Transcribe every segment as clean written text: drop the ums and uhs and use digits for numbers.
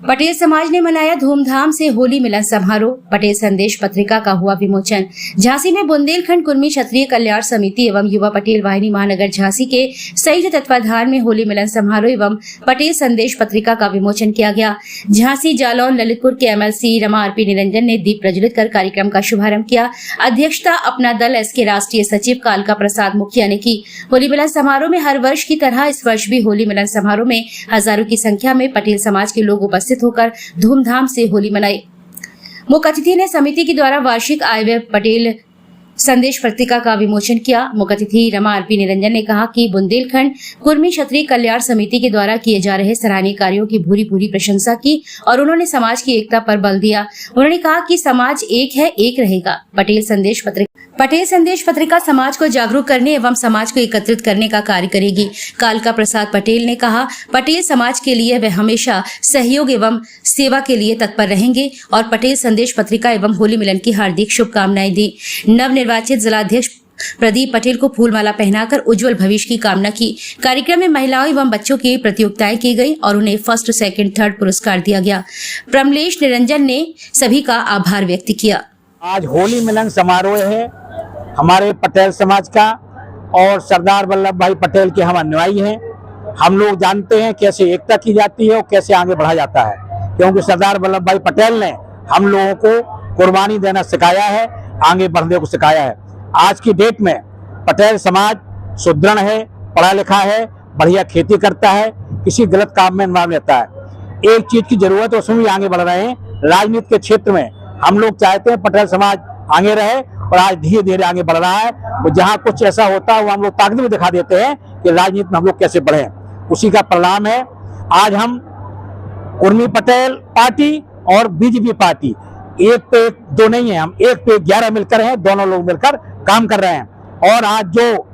पटेल समाज ने मनाया धूमधाम से होली मिलन समारोह। पटेल संदेश पत्रिका का हुआ विमोचन। झांसी में बुंदेलखंड कुर्मी क्षत्रिय कल्याण समिति एवं युवा पटेल वाहिनी महानगर झांसी के संयुक्त तत्वाधान में होली मिलन समारोह एवं पटेल संदेश पत्रिका का विमोचन किया गया। झांसी, जालौन, ललितपुर के एमएलसी रमा आरपी निरंजन ने दीप प्रज्वलित कर कार्यक्रम का शुभारंभ किया। अध्यक्षता अपना दल एस के राष्ट्रीय सचिव कालका प्रसाद मुखिया ने की। होली मिलन समारोह में हर वर्ष की तरह इस वर्ष भी होली मिलन समारोह में हजारों की संख्या में पटेल समाज के लोग उपस्थित होकर धूमधाम से होली मनाई। मुख्य अतिथि ने समिति के द्वारा वार्षिक आय व्यय पटेल संदेश पत्रिका का विमोचन किया। मुख्य अतिथि रमा आरपी निरंजन ने कहा कि बुंदेलखंड कुर्मी क्षत्रिय कल्याण समिति के द्वारा किए जा रहे सराहनीय कार्यों की भूरी भूरी प्रशंसा की और उन्होंने समाज की एकता पर बल दिया। उन्होंने कहा कि समाज एक है, एक रहेगा। पटेल संदेश पत्रिका समाज को जागरूक करने एवं समाज को एकत्रित करने का कार्य करेगी। कालका प्रसाद पटेल ने कहा, पटेल समाज के लिए वे हमेशा सहयोग एवं सेवा के लिए तत्पर रहेंगे और पटेल संदेश पत्रिका एवं होली मिलन की हार्दिक शुभकामनाएं दी। नवनिर्वाचित जिलाध्यक्ष प्रदीप पटेल को फूलमाला पहनाकर उज्जवल भविष्य की कामना की। कार्यक्रम में महिलाओं एवं बच्चों की प्रतियोगिताएं की गई और उन्हें फर्स्ट, सेकंड, थर्ड पुरस्कार दिया गया। प्रमलेश निरंजन ने सभी का आभार व्यक्त किया। आज होली मिलन समारोह है हमारे पटेल समाज का और सरदार वल्लभ भाई पटेल के हम अनुयायी हैं। हम लोग जानते हैं कैसे एकता की जाती है और कैसे आगे बढ़ा जाता है, क्योंकि सरदार वल्लभ भाई पटेल ने हम लोगों को कुर्बानी देना सिखाया है, आगे बढ़ने को सिखाया है। आज की डेट में पटेल समाज सुदृढ़ है, पढ़ा लिखा है, बढ़िया खेती करता है, किसी गलत काम में इन्वॉल्व रहता है। एक चीज की जरूरत है, उसमें भी आगे बढ़ रहे हैं। राजनीति के क्षेत्र में हम लोग चाहते हैं पटेल समाज आगे रहे और आज धीरे धीरे आगे बढ़ रहा है। और जहाँ कुछ ऐसा होता है वो हम लोग ताकत भी दिखा देते हैं कि राजनीति में हम लोग कैसे बढ़े। उसी का परिणाम है आज हम कुर्मी पटेल पार्टी और बीजेपी पार्टी एक पे एक दो नहीं है, हम एक पे 11 मिलकर हैं, दोनों लोग मिलकर काम कर रहे हैं। और आज जो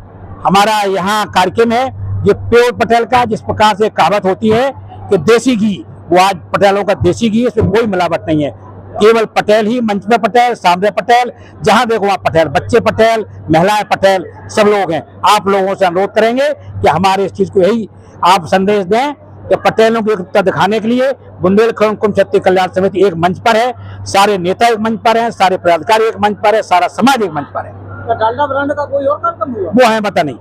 हमारा यहाँ कार्यक्रम है ये प्योर पटेल का, जिस प्रकार से कहावत होती है कि देसी घी, वो आज पटेलों का देसी घी, इसमें कोई मिलावट नहीं है। केवल पटेल ही, मंच में पटेल, सामने पटेल, जहां देखो वहां पटेल, बच्चे पटेल, महिलाएं पटेल, सब लोग हैं। आप लोगों से अनुरोध करेंगे कि हमारे इस चीज को यही आप संदेश दें कि पटेलों की एकता दिखाने के लिए बुंदेलखंड कुर्मी क्षत्रिय कल्याण समिति एक मंच पर है, सारे नेता एक मंच पर हैं, सारे पदाधिकारी एक मंच पर है, सारा समाज एक मंच पर है। डालडा ब्रांड का कोई और कार्यक्रम हुआ? वो है पता नहीं,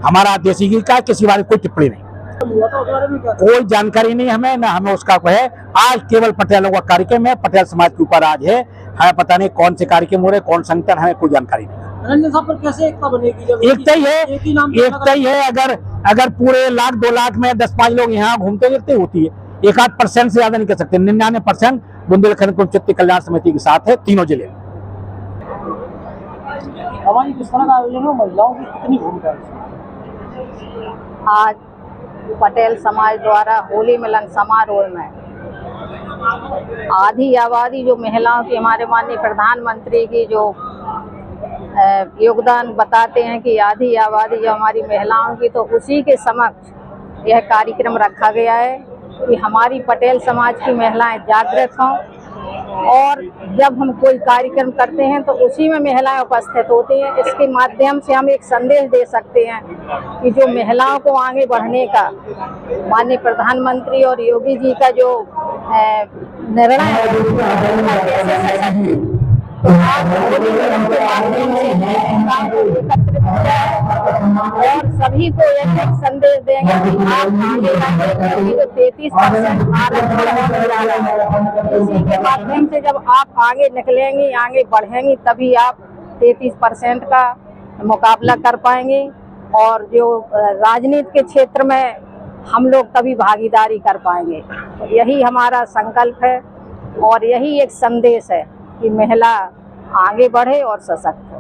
हमारा देसी घी का किसी बारे में कोई टिप्पणी नहीं, कोई जानकारी नहीं हमें, ना हमें उसका है। आज केवल पटेलों का कार्यक्रम है, पटेल समाज के ऊपर आज है। हमें पता नहीं कौन से कार्यक्रम हो रहे, कौन संगठन, हमें कोई जानकारी नहीं। निरंजन साहब, पर कैसे एकता बनेगी? एकता ही है, एकता ही है। अगर पूरे 1,00,000 2 लाख में 10-5 लोग यहाँ घूमते फिरते होती है, 1-8% से ज्यादा नहीं कह सकते। 99% बुंदेलखंड कुर्मी क्षत्रिय कल्याण समिति के साथ है, तीनों जिले। हमारी किस तरह का आयोजन है, महिलाओं की कितनी भूमिका है? आज पटेल समाज द्वारा होली मिलन समारोह में आधी आबादी जो महिलाओं की, हमारे माननीय प्रधानमंत्री की जो योगदान बताते हैं कि आधी आबादी जो हमारी महिलाओं की, तो उसी के समक्ष यह कार्यक्रम रखा गया है कि हमारी पटेल समाज की महिलाएं जागृत हों और जब हम कोई कार्यक्रम करते हैं तो उसी में महिलाएं उपस्थित होती हैं। इसके माध्यम से हम एक संदेश दे सकते हैं कि जो महिलाओं को आगे बढ़ने का माननीय प्रधानमंत्री और योगी जी का जो निर्णय है, और सभी को एक संदेश देंगे कि आप आगे बढ़ेंगे। जो 33% आरक्षण होने जा रहा है, इसी के माध्यम से जब आप आगे निकलेंगी, आगे बढ़ेंगी, तभी आप 33% का मुकाबला कर पाएंगे और जो राजनीति के क्षेत्र में हम लोग तभी भागीदारी कर पाएंगे। यही हमारा संकल्प है और यही एक संदेश है कि महिला आगे बढ़े और सशक्त हो।